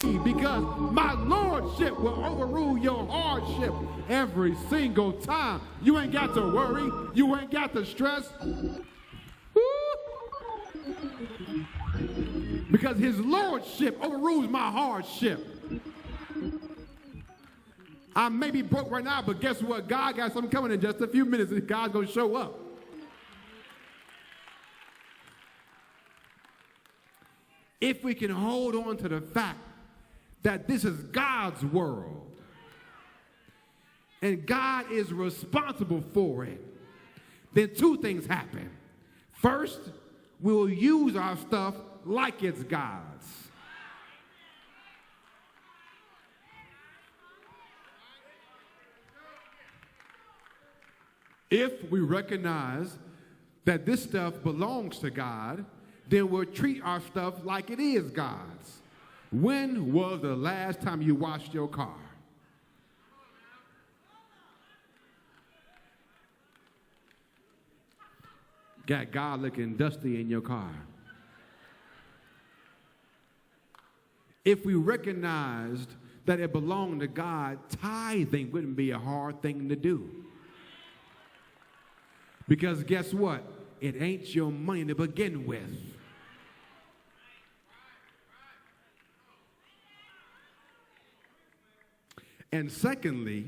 because my lordship will overrule your hardship every single time. You ain't got to worry. You ain't got to stress. Because his lordship overrules my hardship. I may be broke right now, but guess what? God got something coming in just a few minutes, and God's going to show up. If we can hold on to the fact that this is God's world, and God is responsible for it, then two things happen. First, we'll use our stuff like it's God's. If we recognize that this stuff belongs to God, then we'll treat our stuff like it is God's. When was the last time you washed your car? Got God looking dusty in your car. If we recognized that it belonged to God, tithing wouldn't be a hard thing to do. Because guess what? It ain't your money to begin with. And secondly,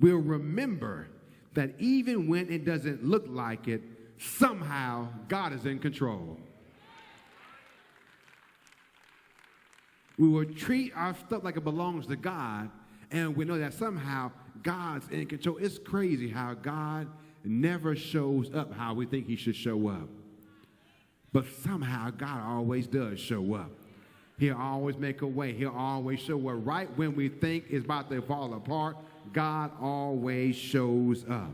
we'll remember that even when it doesn't look like it, somehow God is in control. We will treat our stuff like it belongs to God, and we know that somehow God's in control. It's crazy how God never shows up how we think he should show up. But somehow God always does show up. He'll always make a way. He'll always show up. Right when we think it's about to fall apart, God always shows up.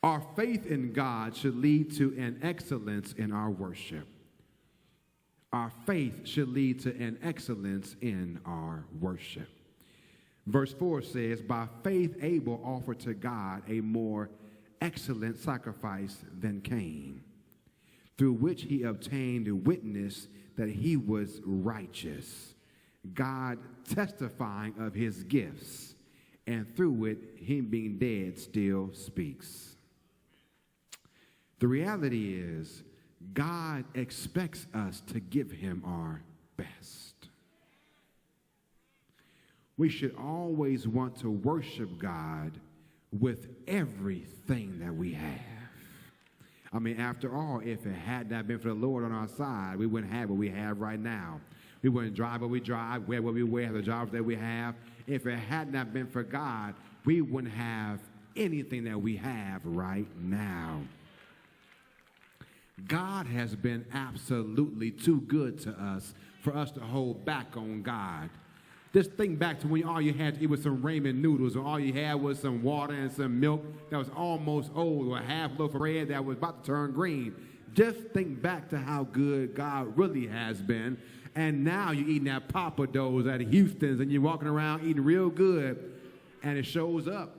Our faith in God should lead to an excellence in our worship. Our faith should lead to an excellence in our worship. Verse 4 says, by faith Abel offered to God a more excellent sacrifice than Cain, through which he obtained a witness that he was righteous, God testifying of his gifts, and through it, him being dead still speaks. The reality is, God expects us to give him our best. We should always want to worship God with everything that we have. I mean, after all, if it had not been for the Lord on our side, we wouldn't have what we have right now. We wouldn't drive what we drive, wear what we wear, the jobs that we have. If it had not been for God, we wouldn't have anything that we have right now. God has been absolutely too good to us for us to hold back on God. Just think back to when all you had to eat was some ramen noodles, or all you had was some water and some milk that was almost old, or a half loaf of bread that was about to turn green. Just think back to how good God really has been. And now you're eating that Papados at Houston's, and you're walking around eating real good, and it shows up.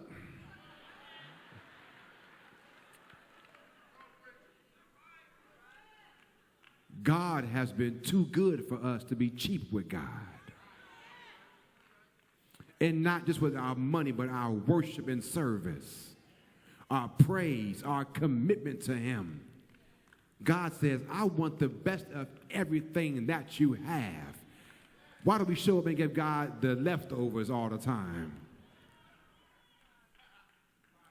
God has been too good for us to be cheap with God. And not just with our money, but our worship and service, our praise, our commitment to him. God says, I want the best of everything that you have. Why do we show up and give God the leftovers all the time?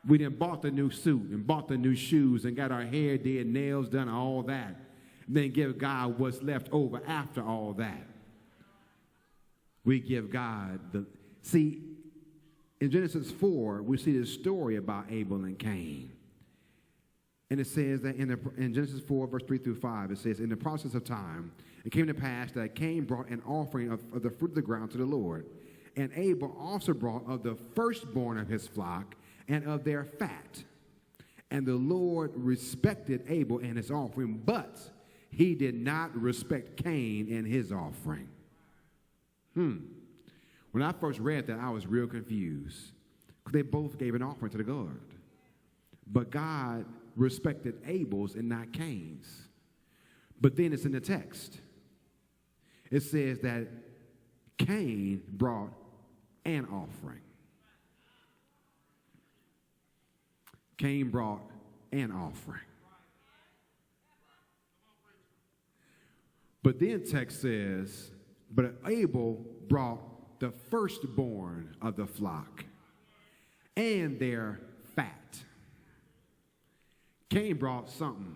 We done bought the new suit and bought the new shoes and got our hair did, nails done, all that. And then give God what's left over after all that. We give God the... See, in Genesis 4, we see this story about Abel and Cain. And it says that in Genesis 4, verse 3 through 5, it says, in the process of time, it came to pass that Cain brought an offering of the fruit of the ground to the Lord. And Abel also brought of the firstborn of his flock and of their fat. And the Lord respected Abel and his offering, but he did not respect Cain and his offering. When I first read that, I was real confused, because they both gave an offering to the Lord. But God respected Abel's and not Cain's. But then it's in the text. it says that Cain brought an offering. Cain brought an offering. But then text says, but Abel brought the firstborn of the flock and their fat. Cain brought something.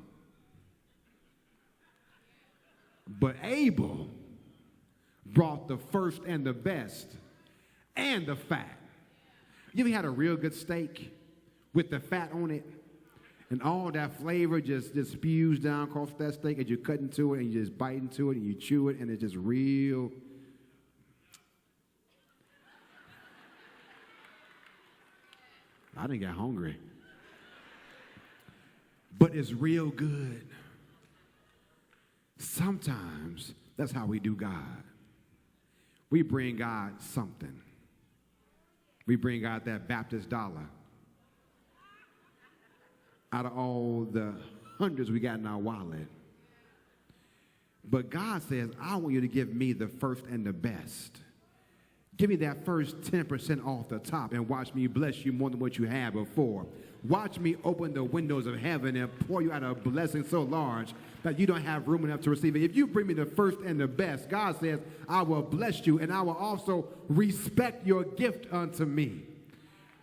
But Abel brought the first and the best and the fat. You ever had a real good steak with the fat on it? And all that flavor just spews down across that steak as you cut into it and you just bite into it and you chew it and it's just real. I didn't get hungry. But it's real good. Sometimes that's how we do God. We bring God something. We bring God that Baptist dollar. Out of all the hundreds we got in our wallet. But God says, I want you to give me the first and the best. Give me that first 10% off the top and watch me bless you more than what you had before. Watch me open the windows of heaven and pour you out a blessing so large that you don't have room enough to receive it. If you bring me the first and the best, God says, I will bless you and I will also respect your gift unto me.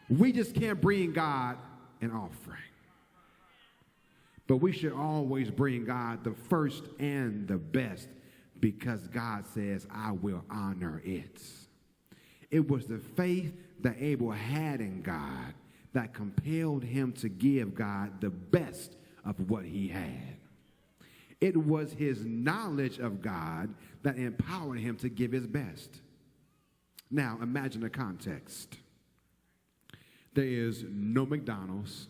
We just can't bring God an offering. But we should always bring God the first and the best because God says, I will honor it. It was the faith that Abel had in God that compelled him to give God the best of what he had. It was his knowledge of God that empowered him to give his best. Now, imagine the context. There is no McDonald's,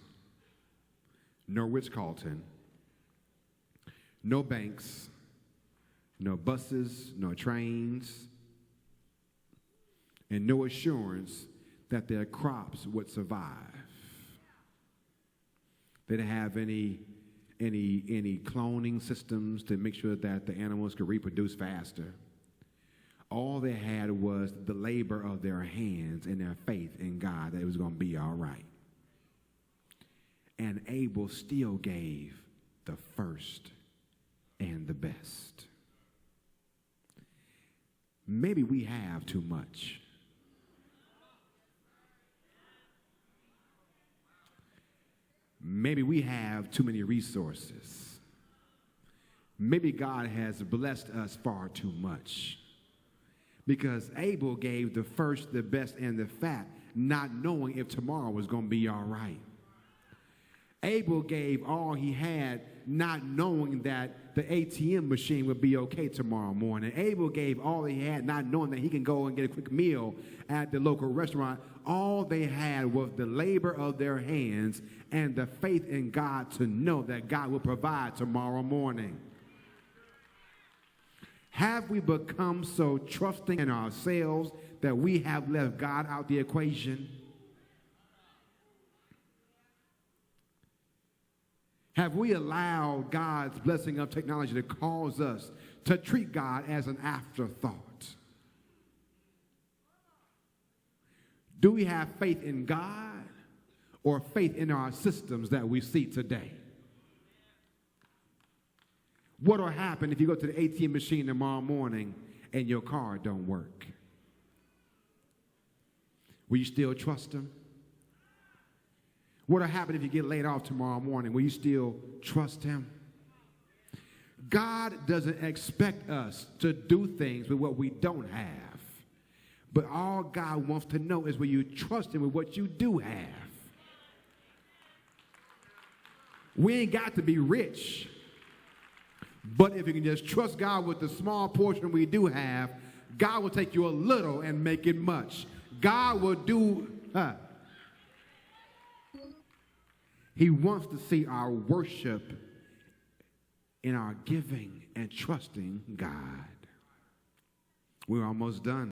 no Ritz-Carlton, no banks, no buses, no trains, and no assurance that their crops would survive. They didn't have any cloning systems to make sure that the animals could reproduce faster. All they had was the labor of their hands and their faith in God that it was going to be all right. And Abel still gave the first and the best. Maybe we have too much. Maybe we have too many resources. Maybe God has blessed us far too much. Because Abel gave the first, the best, and the fat, not knowing if tomorrow was going to be all right. Abel gave all he had, not knowing that the ATM machine would be okay tomorrow morning. Abel gave all he had, not knowing that he can go and get a quick meal at the local restaurant. All they had was the labor of their hands and the faith in God to know that God will provide tomorrow morning. Have we become so trusting in ourselves that we have left God out the equation? Have we allowed God's blessing of technology to cause us to treat God as an afterthought? Do we have faith in God or faith in our systems that we see today? What will happen if you go to the ATM machine tomorrow morning and your card don't work? Will you still trust him? What will happen if you get laid off tomorrow morning? Will you still trust him? God doesn't expect us to do things with what we don't have. But all God wants to know is will you trust him with what you do have? We ain't got to be rich. But if you can just trust God with the small portion we do have, God will take you a little and make it much. God will do... He wants to see our worship in our giving and trusting God. We're almost done.